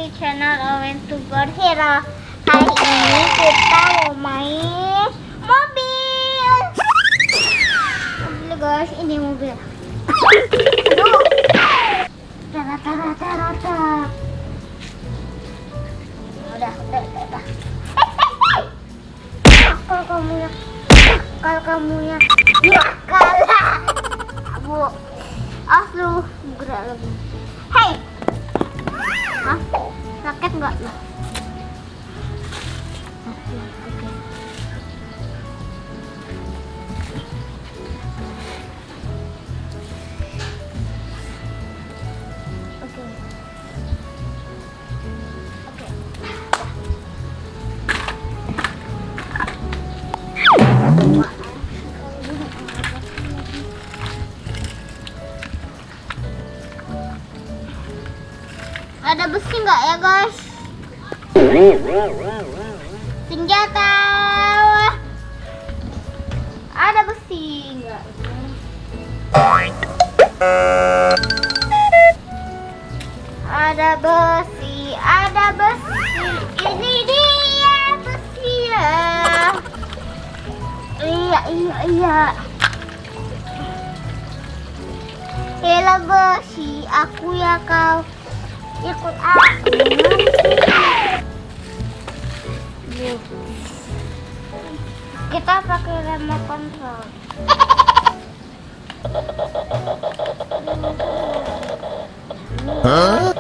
di channel Owen Superhero. Kali ini kita mau main mobil. Mobil guys, ini mobil. Aduh. Tara. Udah. Kalau kamu ya kalah. Abu. Lu gerak lagi. Hei. Hah? Sakit nggak lu? Oke. Ada besi nggak ya guys? Senjata. Ada besi nggak? Ada besi. Ini dia besi ya. Iya. Hela besi, aku ya kau. Ikut aku. Kita pakai remote control. Hah?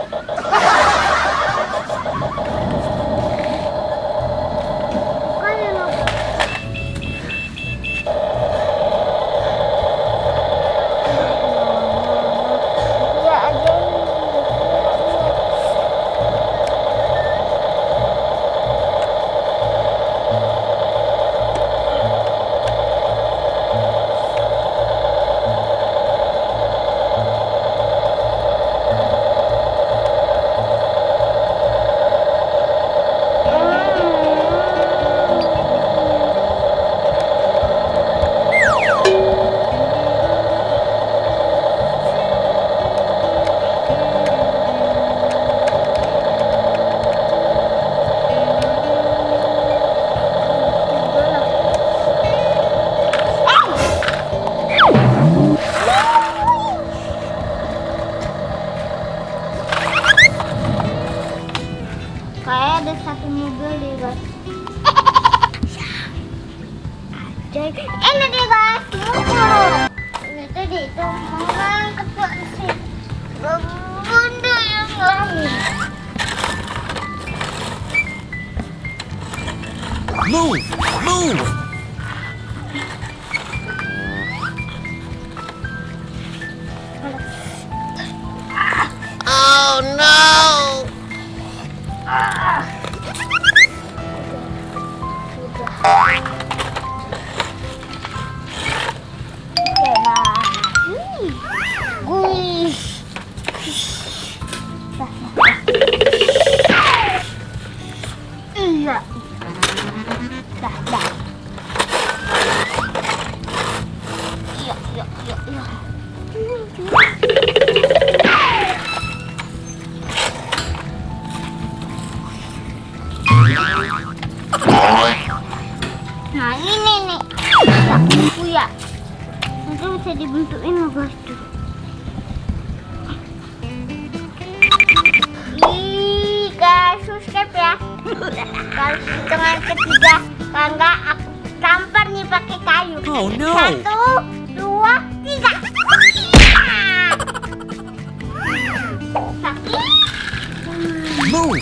Kayak ada satu mobil di guys. Ini dia guys, mobil. Itu orang ketua sih. Bunda yang lain. Move! Oh no! Iya. Dah. Iya. Nah ini nih. Ya. Nanti bisa dibentukin loh guys tuh. Guys, subscribe ya. Kalau hitungan ketiga, kalau enggak aku tampar nih pakai kayu. Oh no. 1, 2, 3. Sakit. Move!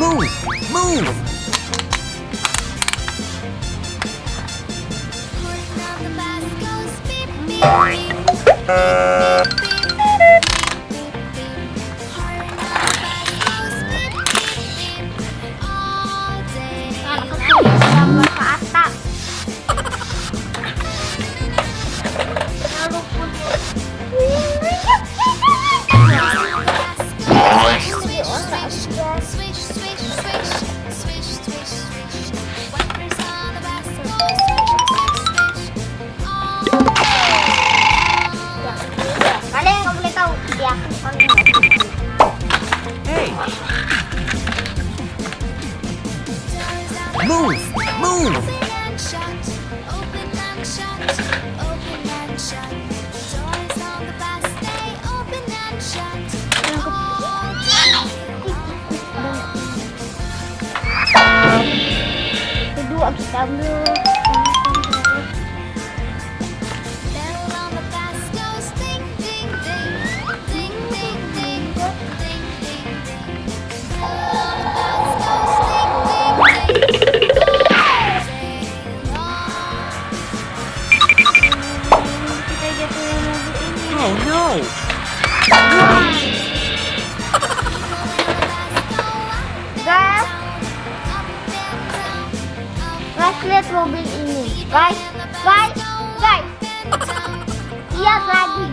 Move! Move! Anak kecil gambar ke atap. Lalu kalian nggak boleh tahu dia. Hey! Move! Move! Kedua kita ambil. Kita jatuhin mobil ini. Oh no! Guys, lihat mobil ini. Guys. Lihat lagi.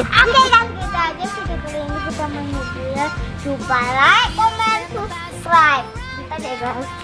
Oke, dan gitu aja video kali ini kita main mobil. Lupa like, comment, subscribe. Kita deh guys.